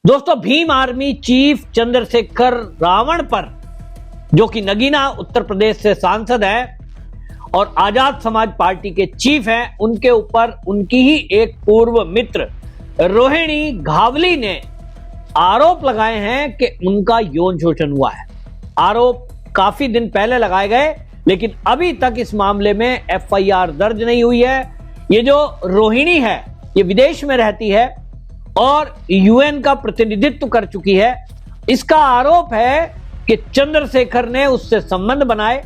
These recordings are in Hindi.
दोस्तों, भीम आर्मी चीफ चंद्रशेखर रावण पर, जो कि नगीना उत्तर प्रदेश से सांसद हैं और आजाद समाज पार्टी के चीफ हैं, उनके ऊपर उनकी ही एक पूर्व मित्र रोहिणी घावली ने आरोप लगाए हैं कि उनका यौन शोषण हुआ है। आरोप काफी दिन पहले लगाए गए, लेकिन अभी तक इस मामले में एफआईआर दर्ज नहीं हुई है। ये जो रोहिणी है, ये विदेश में रहती है और यूएन का प्रतिनिधित्व कर चुकी है। इसका आरोप है कि चंद्रशेखर ने उससे संबंध बनाए,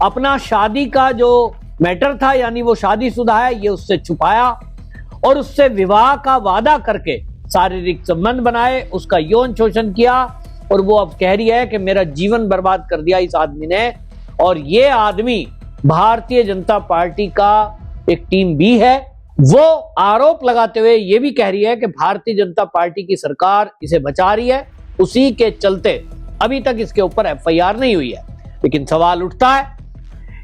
अपना शादी का जो मैटर था, यानी वो शादीशुदा है, ये उससे छुपाया और उससे विवाह का वादा करके शारीरिक संबंध बनाए, उसका यौन शोषण किया। और वो अब कह रही है कि मेरा जीवन बर्बाद कर दिया इस आदमी ने। और ये आदमी भारतीय जनता पार्टी का एक टीम बी है। वो आरोप लगाते हुए ये भी कह रही है कि भारतीय जनता पार्टी की सरकार इसे बचा रही है, उसी के चलते अभी तक इसके ऊपर एफआईआर नहीं हुई है। लेकिन सवाल उठता है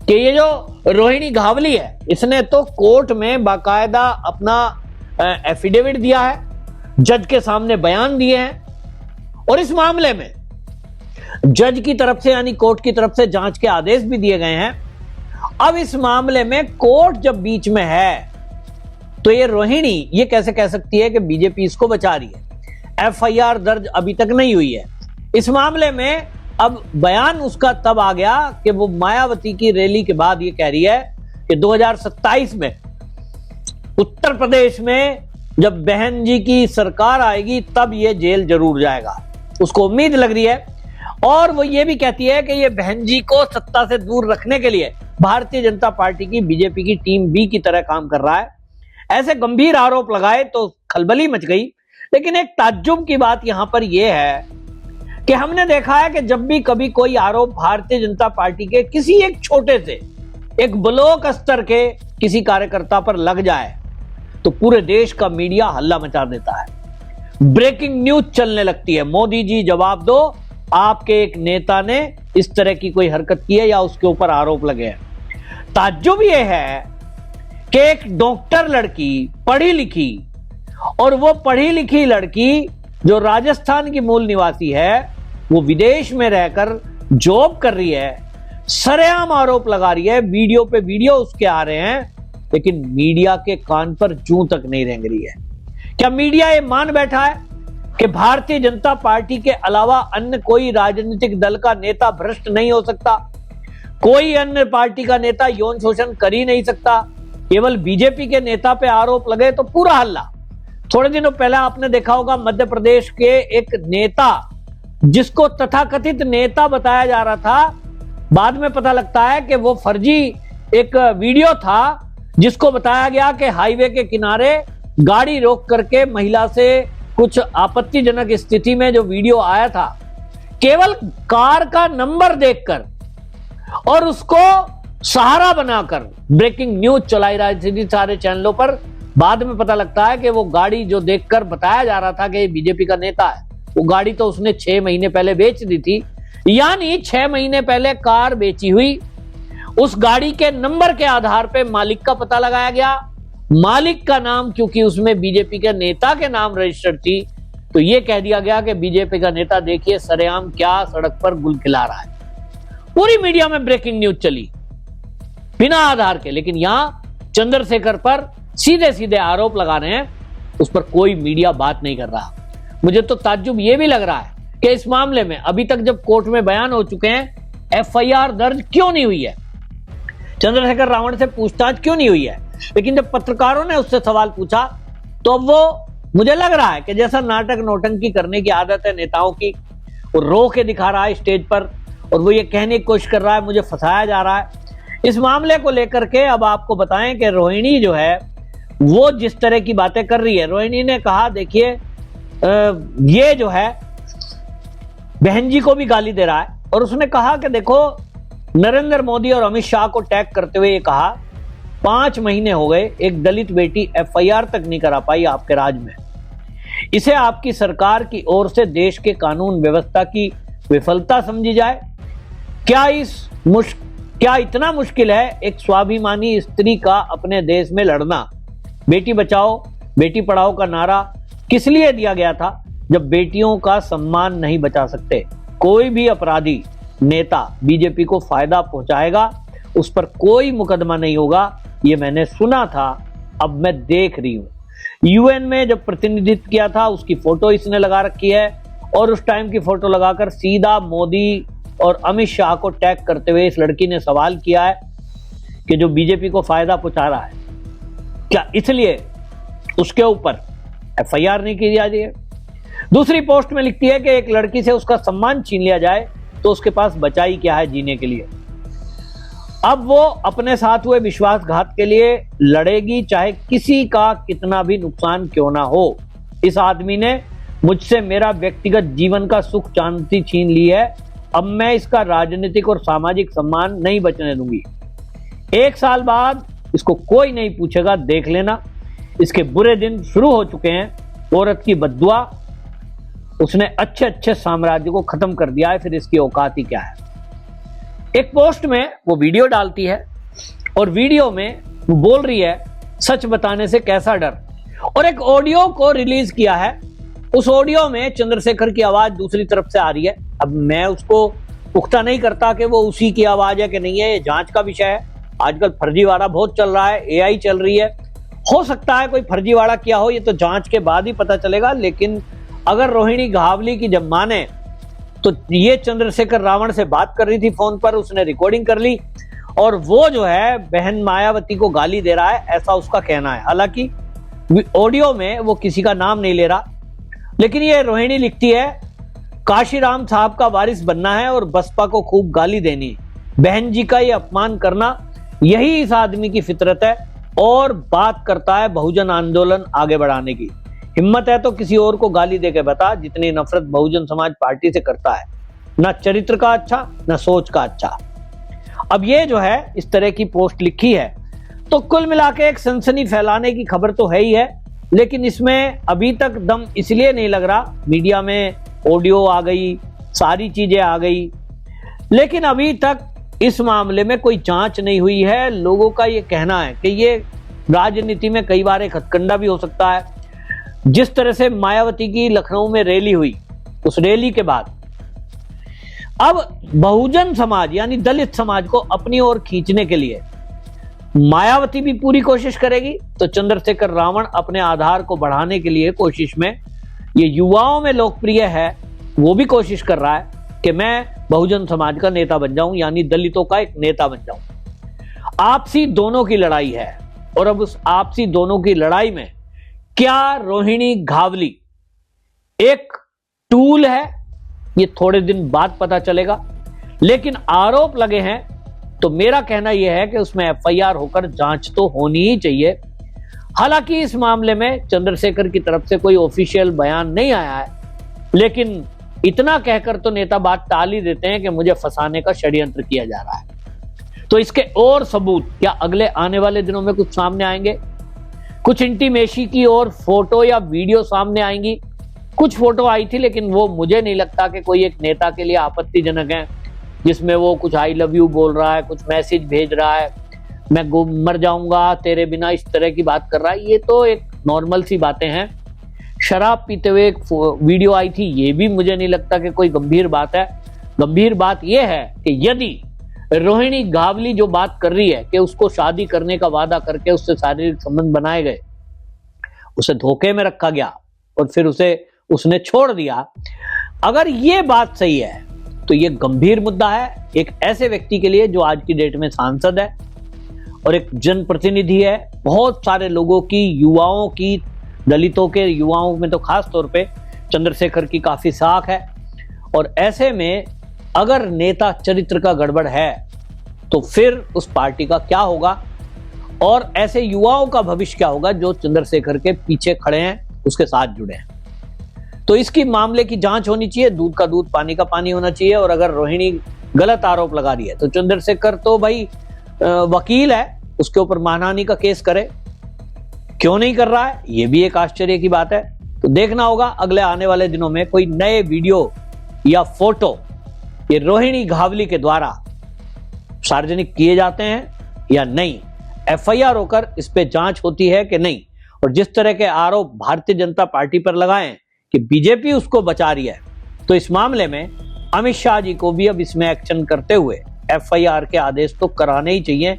कि ये जो रोहिणी घावली है, इसने तो कोर्ट में बाकायदा अपना एफिडेविट दिया है, जज के सामने बयान दिए हैं और इस मामले में जज की तरफ से यानी कोर्ट की तरफ से जांच के आदेश भी दिए गए हैं। अब इस मामले में कोर्ट जब बीच में है तो ये रोहिणी ये कैसे कह सकती है कि बीजेपी इसको बचा रही है। एफआईआर दर्ज अभी तक नहीं हुई है इस मामले में। अब बयान उसका तब आ गया कि वो मायावती की रैली के बाद ये कह रही है कि 2027 में उत्तर प्रदेश में जब बहन जी की सरकार आएगी तब ये जेल जरूर जाएगा, उसको उम्मीद लग रही है। और वो ये भी कहती है कि ये बहन जी को सत्ता से दूर रखने के लिए भारतीय जनता पार्टी की, बीजेपी की टीम बी की तरह काम कर रहा है। ऐसे गंभीर आरोप लगाए तो खलबली मच गई। लेकिन एक ताज्जुब की बात यहां पर यह है कि हमने देखा है कि जब भी कभी कोई आरोप भारतीय जनता पार्टी के किसी एक छोटे से, एक ब्लॉक स्तर के किसी कार्यकर्ता पर लग जाए तो पूरे देश का मीडिया हल्ला मचा देता है, ब्रेकिंग न्यूज चलने लगती है। मोदी जी जवाब दो, आपके एक नेता ने इस तरह की कोई हरकत की है या उसके ऊपर आरोप लगे हैं। ताज्जुब यह है कि एक डॉक्टर लड़की, पढ़ी लिखी, और वो पढ़ी लिखी लड़की जो राजस्थान की मूल निवासी है, वो विदेश में रहकर जॉब कर रही है, सरेआम आरोप लगा रही है, वीडियो पे वीडियो उसके आ रहे हैं, लेकिन मीडिया के कान पर जूं तक नहीं रेंग रही है। क्या मीडिया ये मान बैठा है कि भारतीय जनता पार्टी के अलावा अन्य कोई राजनीतिक दल का नेता भ्रष्ट नहीं हो सकता? कोई अन्य पार्टी का नेता यौन शोषण कर ही नहीं सकता? केवल बीजेपी के नेता पे आरोप लगे तो पूरा हल्ला। थोड़े दिनों पहले आपने देखा होगा मध्य प्रदेश के एक नेता, जिसको तथाकथित नेता बताया जा रहा था, बाद में पता लगता है कि वो फर्जी एक वीडियो था जिसको बताया गया कि हाईवे के किनारे गाड़ी रोक करके महिला से कुछ आपत्तिजनक स्थिति में जो वीडियो आया था, केवल कार का नंबर देखकर और उसको सहारा बनाकर ब्रेकिंग न्यूज चलाई रही थी सारे चैनलों पर। बाद में पता लगता है कि वो गाड़ी जो देखकर बताया जा रहा था कि ये बीजेपी का नेता है, वो गाड़ी तो उसने 6 महीने पहले बेच दी थी। यानी 6 महीने पहले कार बेची हुई, उस गाड़ी के नंबर के आधार पे मालिक का पता लगाया गया। मालिक का नाम, क्योंकि उसमें बीजेपी के नेता के नाम रजिस्टर्ड थी, तो ये कह दिया गया कि बीजेपी का नेता देखिए सरेआम क्या सड़क पर गुल खिला रहा है। पूरी मीडिया में ब्रेकिंग न्यूज चली बिना आधार के। लेकिन यहां चंद्रशेखर पर सीधे सीधे आरोप लगा रहे हैं, उस पर कोई मीडिया बात नहीं कर रहा। मुझे तो ताज्जुब यह भी लग रहा है कि इस मामले में अभी तक जब कोर्ट में बयान हो चुके हैं, एफआईआर दर्ज क्यों नहीं हुई है? चंद्रशेखर रावण से पूछताछ क्यों नहीं हुई है? लेकिन जब पत्रकारों ने उससे सवाल पूछा तो अब वो, मुझे लग रहा है कि जैसा नाटक नौटंकी करने की आदत है नेताओं की, वो रो के दिखा रहा है स्टेज पर और वो ये कहने की कोशिश कर रहा है मुझे फंसाया जा रहा है। इस मामले को लेकर के अब आपको बताएं कि रोहिणी जो है वो जिस तरह की बातें कर रही है। रोहिणी ने कहा, देखिए ये जो है बहन जी को भी गाली दे रहा है, और उसने कहा कि देखो नरेंद्र मोदी और अमित शाह को टैग करते हुए ये कहा 5 महीने हो गए एक दलित बेटी एफआईआर तक नहीं करा पाई आपके राज में। इसे आपकी सरकार की ओर से देश के कानून व्यवस्था की विफलता समझी जाए। क्या इतना मुश्किल है एक स्वाभिमानी स्त्री का अपने देश में लड़ना? बेटी बचाओ बेटी पढ़ाओ का नारा किस लिए दिया गया था? जब बेटियों का सम्मान नहीं बचा सकते। कोई भी अपराधी नेता बीजेपी को फायदा पहुंचाएगा, उस पर कोई मुकदमा नहीं होगा। ये मैंने सुना था, अब मैं देख रही हूं। यूएन में जब प्रतिनिधित्व किया था उसकी फोटो इसने लगा रखी है और उस टाइम की फोटो लगाकर सीधा मोदी और अमित शाह को टैग करते हुए इस लड़की ने सवाल किया है कि जो बीजेपी को फायदा पहुंचा रहा है, क्या इसलिए उसके ऊपर एफआईआर नहीं की जा रही है। दूसरी पोस्ट में लिखती है कि एक लड़की से उसका सम्मान छीन लिया जाए तो उसके पास बचा ही क्या है जीने के लिए। अब वो अपने साथ हुए विश्वासघात के लिए लड़ेगी, चाहे किसी का कितना भी नुकसान क्यों ना हो। इस आदमी ने मुझसे मेरा व्यक्तिगत जीवन का सुख शांति छीन ली है, अब मैं इसका राजनीतिक और सामाजिक सम्मान नहीं बचने दूंगी। 1 साल बाद इसको कोई नहीं पूछेगा, देख लेना। इसके बुरे दिन शुरू हो चुके हैं। औरत की बद्दुआ, उसने अच्छे अच्छे साम्राज्य को खत्म कर दिया है, फिर इसकी औकात ही क्या है। एक पोस्ट में वो वीडियो डालती है और वीडियो में वो बोल रही है सच बताने से कैसा डर, और एक ऑडियो को रिलीज किया है। उस ऑडियो में चंद्रशेखर की आवाज दूसरी तरफ से आ रही है। अब मैं उसको पुख्ता नहीं करता कि वो उसी की आवाज है कि नहीं है, ये जांच का विषय है। आजकल फर्जीवाड़ा बहुत चल रहा है, एआई चल रही है, हो सकता है कोई फर्जीवाड़ा किया हो, ये तो जांच के बाद ही पता चलेगा। लेकिन अगर रोहिणी घावली की जब माने तो ये चंद्रशेखर रावण से बात कर रही थी फोन पर, उसने रिकॉर्डिंग कर ली और वो जो है बहन मायावती को गाली दे रहा है, ऐसा उसका कहना है। हालांकि ऑडियो में वो किसी का नाम नहीं ले रहा, लेकिन ये रोहिणी लिखती है काशीराम साहब का वारिस बनना है और बसपा को खूब गाली देनी है। बहन जी का ये अपमान करना, यही इस आदमी की फितरत है। और बात करता है बहुजन आंदोलन आगे बढ़ाने की। हिम्मत है तो किसी और को गाली देके बता, जितनी नफरत बहुजन समाज पार्टी से करता है। ना चरित्र का अच्छा, ना सोच का अच्छा। अब ये जो है इस तरह की पोस्ट लिखी है, तो कुल मिला के एक सनसनी फैलाने की खबर तो है ही है, लेकिन इसमें अभी तक दम इसलिए नहीं लग रहा। मीडिया में ऑडियो आ गई, सारी चीजें आ गई, लेकिन अभी तक इस मामले में कोई जांच नहीं हुई है। लोगों का ये कहना है कि ये राजनीति में कई बार एक हथकंडा भी हो सकता है। जिस तरह से मायावती की लखनऊ में रैली हुई, उस रैली के बाद अब बहुजन समाज यानी दलित समाज को अपनी ओर खींचने के लिए मायावती भी पूरी कोशिश करेगी, तो चंद्रशेखर रावण अपने आधार को बढ़ाने के लिए कोशिश में, ये युवाओं में लोकप्रिय है, वो भी कोशिश कर रहा है कि मैं बहुजन समाज का नेता बन जाऊं, यानी दलितों का एक नेता बन जाऊं। आपसी दोनों की लड़ाई है, और अब उस आपसी दोनों की लड़ाई में क्या रोहिणी घावली एक टूल है, ये थोड़े दिन बाद पता चलेगा। लेकिन आरोप लगे हैं तो मेरा कहना यह है कि उसमें एफआईआर होकर जांच तो होनी ही चाहिए। हालांकि इस मामले में चंद्रशेखर की तरफ से कोई ऑफिशियल बयान नहीं आया है, लेकिन इतना कहकर तो नेता बात टाल ही देते हैं कि मुझे फंसाने का षड्यंत्र किया जा रहा है। तो इसके और सबूत क्या अगले आने वाले दिनों में कुछ सामने आएंगे? कुछ इंटीमेशी की और फोटो या वीडियो सामने आएंगी। कुछ फोटो आई थी, लेकिन वो मुझे नहीं लगता कि कोई एक नेता के लिए आपत्तिजनक है, जिसमें वो कुछ आई लव यू बोल रहा है, कुछ मैसेज भेज रहा है, मैं मर जाऊंगा तेरे बिना, इस तरह की बात कर रहा है। ये तो एक नॉर्मल सी बातें हैं। शराब पीते हुए एक वीडियो आई थी, ये भी मुझे नहीं लगता कि कोई गंभीर बात है। गंभीर बात यह है कि यदि रोहिणी घावली जो बात कर रही है कि उसको शादी करने का वादा करके उससे शारीरिक संबंध बनाए गए, उसे धोखे में रखा गया और फिर उसने छोड़ दिया, अगर ये बात सही है तो ये गंभीर मुद्दा है एक ऐसे व्यक्ति के लिए जो आज की डेट में सांसद है और एक जनप्रतिनिधि है। बहुत सारे लोगों की, युवाओं की, दलितों के युवाओं में तो खास तौर पे चंद्रशेखर की काफी साख है। और ऐसे में अगर नेता चरित्र का गड़बड़ है तो फिर उस पार्टी का क्या होगा और ऐसे युवाओं का भविष्य क्या होगा जो चंद्रशेखर के पीछे खड़े हैं, उसके साथ जुड़े हैं। तो इसकी मामले की जांच होनी चाहिए, दूध का दूध पानी का पानी होना चाहिए। और अगर रोहिणी गलत आरोप लगा रही है तो चंद्रशेखर तो भाई वकील है, उसके ऊपर मानहानि का केस करे। क्यों नहीं कर रहा है, ये भी एक आश्चर्य की बात है। तो देखना होगा अगले आने वाले दिनों में कोई नए वीडियो या फोटो ये रोहिणी घावली के द्वारा सार्वजनिक किए जाते हैं या नहीं, एफआईआर होकर इस पे जांच होती है कि नहीं। और जिस तरह के आरोप भारतीय जनता पार्टी पर लगाए कि बीजेपी उसको बचा रही है, तो इस मामले में अमित शाह जी को भी अब इसमें एक्शन करते हुए एफआईआर के आदेश तो कराने ही चाहिए,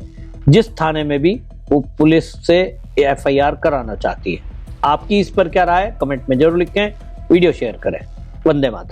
जिस थाने में भी वो पुलिस से एफआईआर कराना चाहती है। आपकी इस पर क्या राय है, कमेंट में जरूर लिखें, वीडियो शेयर करें। वंदे मातरम।